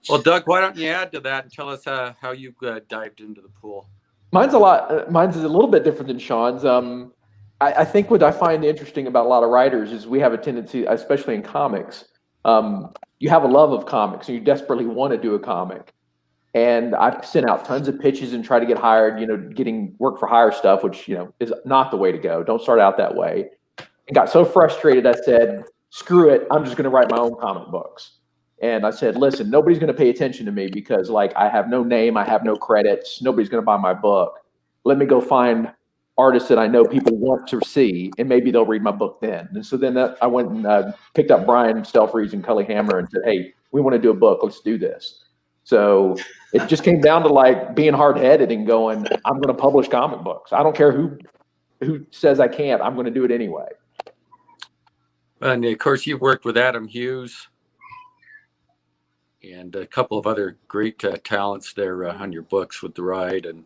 Well, Doug, why don't you add to that and tell us how you dived into the pool? Mine's a little bit different than Sean's. I think what I find interesting about a lot of writers is we have a tendency, especially in comics, you have a love of comics and you desperately want to do a comic. And I've sent out tons of pitches and try to get hired, getting work for hire stuff, which, is not the way to go. Don't start out that way. And got so frustrated, I said, screw it. I'm just going to write my own comic books. And I said, listen, nobody's going to pay attention to me because, like, I have no name. I have no credits. Nobody's going to buy my book. Let me go find artists that I know people want to see, and maybe they'll read my book then. And so then I went and picked up Brian Stelfreeze and Cully Hammer and said, hey, we want to do a book. Let's do this. So it just came down to like being hard-headed and going, I'm going to publish comic books. I don't care who says I can't. I'm going to do it anyway. And of course, you've worked with Adam Hughes and a couple of other great talents there on your books with The Ride and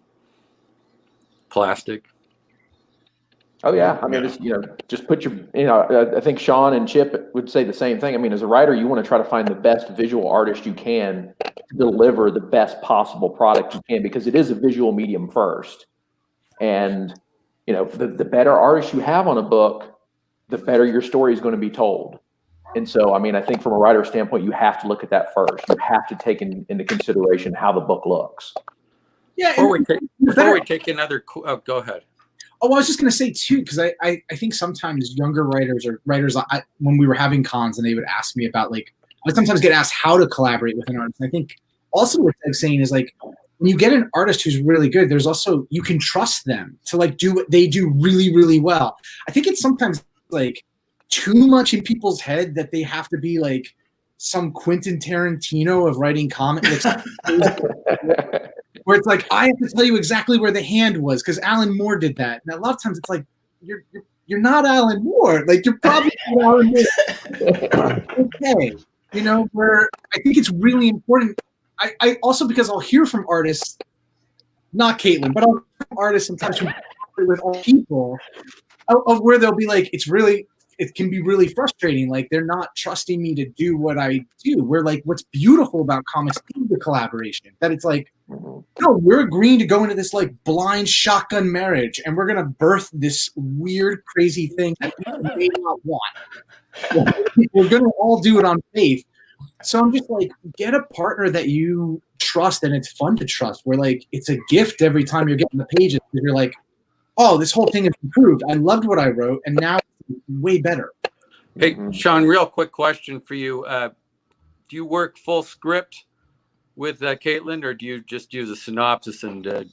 Plastic. Oh yeah, I mean, it's, just put your, I think Sean and Chip would say the same thing. I mean, as a writer, you want to try to find the best visual artist you can to deliver the best possible product you can, because it is a visual medium first. And the better artist you have on a book, the better your story is going to be told. And so, I mean, I think from a writer standpoint, you have to look at that first. You have to take into consideration how the book looks. Yeah. Before we take another, go ahead. Oh, I was just going to say too, because I think sometimes younger writers or writers, when we were having cons and they would ask me about, like, I would sometimes get asked how to collaborate with an artist. And I think also what Doug's saying is, like, when you get an artist who's really good, there's also, you can trust them to like do what they do really, really well. I think it's sometimes like too much in people's head that they have to be like some Quentin Tarantino of writing comics. Where it's like, I have to tell you exactly where the hand was because Alan Moore did that. And a lot of times it's like, you're not Alan Moore. Like, you're probably not Alan Moore. Okay. Where I think it's really important. I also, because I'll hear from artists, not Caitlin, but I'll hear from artists sometimes with all people of where they'll be like, it can be really frustrating. Like, they're not trusting me to do what I do. Where, like, what's beautiful about comics is the collaboration. That it's like, no, we're agreeing to go into this like blind shotgun marriage, and we're gonna birth this weird, crazy thing that we may not want. We're gonna all do it on faith. So I'm just like, get a partner that you trust and it's fun to trust. Where like it's a gift every time you're getting the pages. You're like, oh, this whole thing is improved. I loved what I wrote, and now it's way better. Hey, Sean, real quick question for you. Do you work full script with Caitlin, or do you just use a synopsis and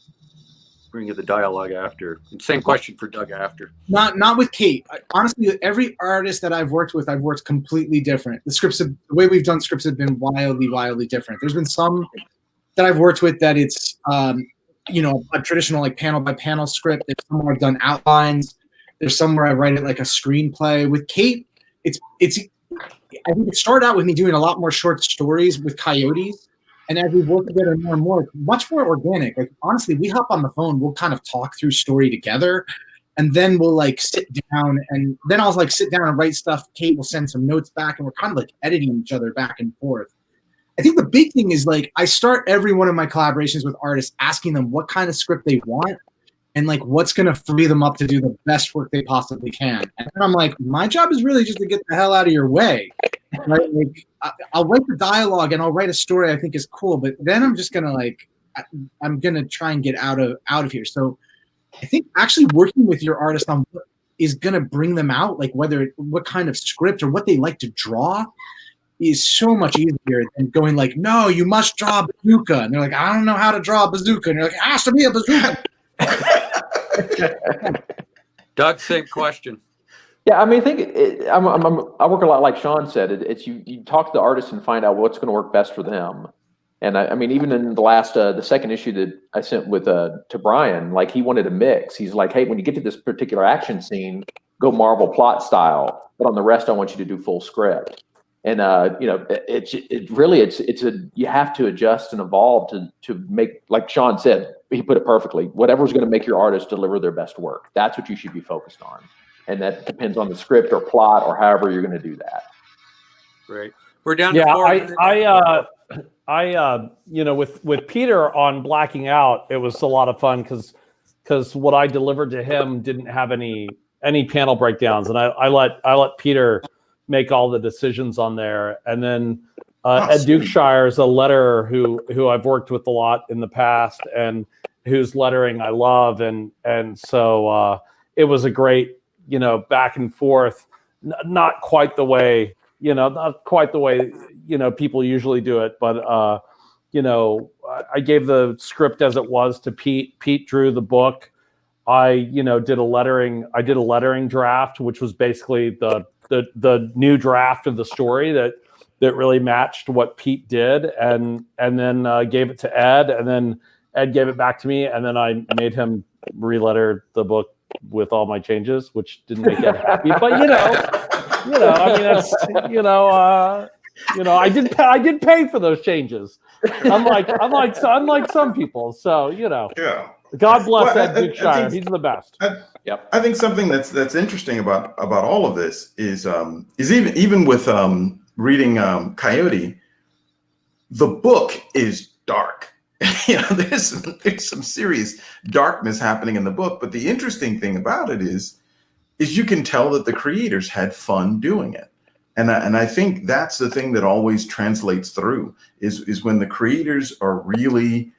bring you the dialogue after? Same question for Doug after. Not with Kate. Honestly, every artist that I've worked with, I've worked completely different. The way we've done scripts have been wildly, wildly different. There's been some that I've worked with that it's a traditional like panel by panel script. There's some where I've done outlines. There's some where I write it like a screenplay. With Kate, it's I think it started out with me doing a lot more short stories with Coyotes. And as we work together more and more, it's much more organic. Like, honestly, we hop on the phone, we'll kind of talk through story together, and then we'll like sit down, and then I'll like sit down and write stuff. Kate will send some notes back, and we're kind of like editing each other back and forth. I think the big thing is like I start every one of my collaborations with artists asking them what kind of script they want and like what's going to free them up to do the best work they possibly can. And then I'm like, my job is really just to get the hell out of your way. Right? Like, I'll write the dialogue and I'll write a story I think is cool, but then I'm just gonna I'm gonna try and get out of here. So I think actually working with your artist on what is gonna bring them out, like what kind of script or what they like to draw, is so much easier than going like, no, you must draw a bazooka, and they're like, I don't know how to draw a bazooka, and you're like, it has to be a bazooka. Doug, same question. Yeah, I mean, I think I work a lot like Sean said. It's you talk to the artist and find out what's going to work best for them. And I mean, even in the second issue that I sent with to Brian, like he wanted a mix. He's like, hey, when you get to this particular action scene, go Marvel plot style, but on the rest, I want you to do full script. And you have to adjust and evolve to make, like Sean said, he put it perfectly. Whatever's going to make your artist deliver their best work, that's what you should be focused on. And that depends on the script or plot or however you're going to do that. Great. We're down to 4 minutes. With Peter on Blacking Out, it was a lot of fun because what I delivered to him didn't have any panel breakdowns, and I let Peter make all the decisions on there. And then Ed Dukeshire is a letterer who I've worked with a lot in the past and whose lettering I love, and so it was a great back and forth, not quite the way people usually do it, but I gave the script as it was to Pete. Pete drew the book. I did a lettering draft, which was basically the new draft of the story that really matched what Pete did, and then gave it to Ed, and then Ed gave it back to me, and then I made him re-letter the book with all my changes, which didn't make Ed happy. But I mean, that's I did pay for those changes, unlike some people. So Yeah. God bless Well, Ed Dukeshire. He's the best. I think something that's interesting about all of this is even with reading Coyote, the book is dark. There's some serious darkness happening in the book, but the interesting thing about it is you can tell that the creators had fun doing it, and I think that's the thing that always translates through is when the creators are really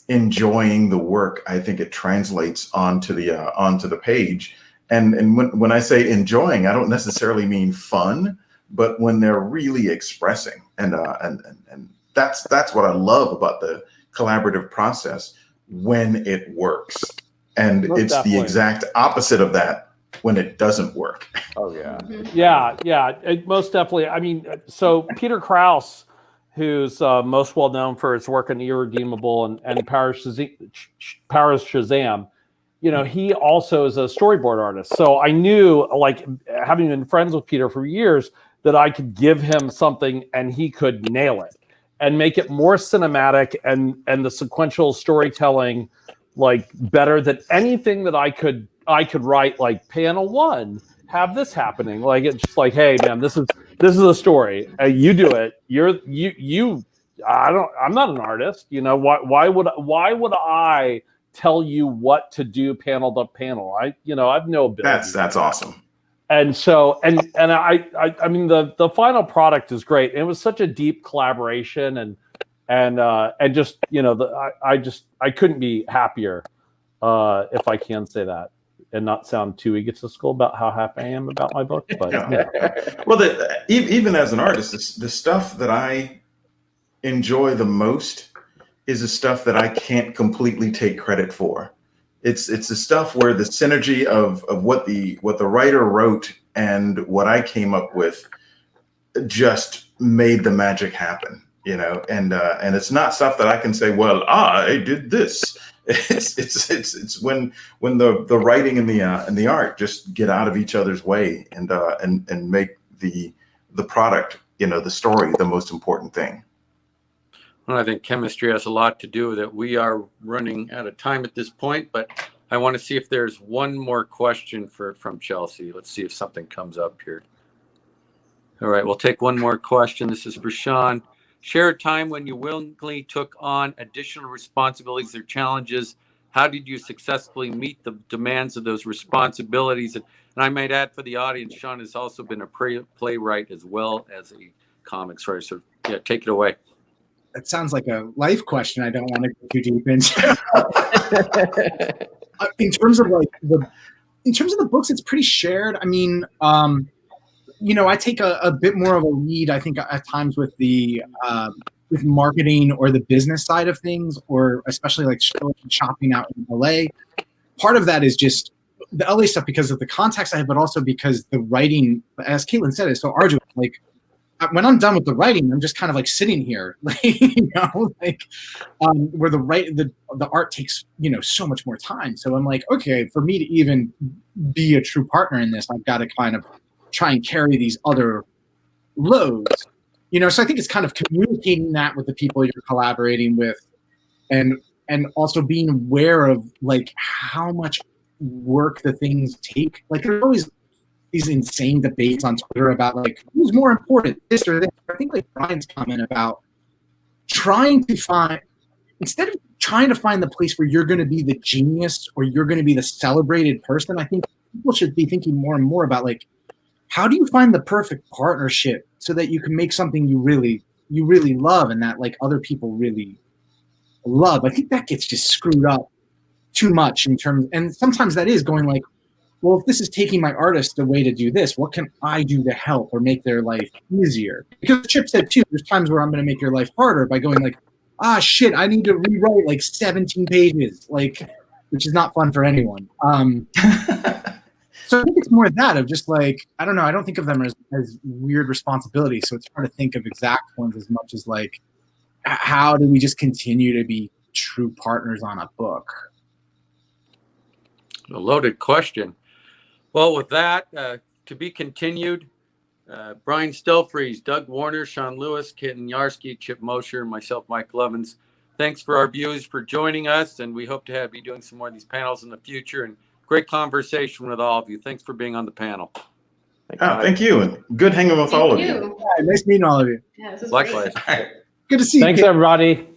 enjoying the work. I think it translates onto the page, and when I say enjoying, I don't necessarily mean fun, but when they're really expressing, and that's what I love about the collaborative process when it works, and Most it's definitely. the exact opposite of that when it doesn't work. Oh yeah, most definitely. I mean, so Peter Krause, who's most well known for his work on Irredeemable and Paris Shazam, he also is a storyboard artist. So I knew, like, having been friends with Peter for years, that I could give him something and he could nail it and make it more cinematic and the sequential storytelling like better than anything that I could write. Like panel 1, have this happening. Like it's just like, hey man, this is a story. You do it. I'm not an artist. Why would I tell you what to do panel to panel? I have no ability. That's awesome. And so, I mean, the final product is great. It was such a deep collaboration, and just I couldn't be happier, if I can say that, and not sound too egotistical about how happy I am about my book. But Well, even as an artist, the stuff that I enjoy the most is the stuff that I can't completely take credit for. It's the stuff where the synergy of what the writer wrote and what I came up with just made the magic happen, and it's not stuff that I can say, well, I did this. It's when the writing and the art just get out of each other's way and make the product, the story, the most important thing. Well, I think chemistry has a lot to do with it. We are running out of time at this point, but I want to see if there's one more question from Chelsea. Let's see if something comes up here. All right, we'll take one more question. This is for Sean. Share a time when you willingly took on additional responsibilities or challenges. How did you successfully meet the demands of those responsibilities? And I might add for the audience, Sean has also been a playwright as well as a comics writer. So yeah, take it away. That sounds like a life question I don't want to go too deep into. In terms of the books, it's pretty shared. I mean, I take a bit more of a lead, I think, at times with with marketing or the business side of things, or especially like shopping out in LA. Part of that is just the LA stuff because of the contacts I have, but also because the writing, as Caitlin said, is so arduous. Like, when I'm done with the writing, I'm just kind of like sitting here, where the art takes, so much more time. So I'm like, okay, for me to even be a true partner in this, I've got to kind of try and carry these other loads, so I think it's kind of communicating that with the people you're collaborating with and also being aware of like how much work the things take. Like there's always these insane debates on Twitter about like who's more important, this or that. I think like Brian's comment about trying to find, instead of trying to find the place where you're going to be the genius or you're going to be the celebrated person, I think people should be thinking more and more about like, how do you find the perfect partnership so that you can make something you really love and that like other people really love? I think that gets just screwed up too much in terms, and sometimes that is going like, well, if this is taking my artist away to do this, what can I do to help or make their life easier? Because Chip said too, there's times where I'm going to make your life harder by going like, shit, I need to rewrite like 17 pages. Like, which is not fun for anyone. So I think it's more that of just like, I don't know, I don't think of them as weird responsibilities. So it's hard to think of exact ones as much as like, how do we just continue to be true partners on a book? A loaded question. Well, with that, to be continued, Brian Stelfreeze, Doug Wagner, Sean Lewis, Caitlin Yarsky, Chip Mosher, and myself, Michael Lovins. Thanks for our viewers for joining us, and we hope to have you doing some more of these panels in the future. And great conversation with all of you. Thanks for being on the panel. Thank you, and good hanging with all of you. Yeah, nice meeting all of you. Yeah, this is Likewise. great. Good to see you. Thanks, everybody.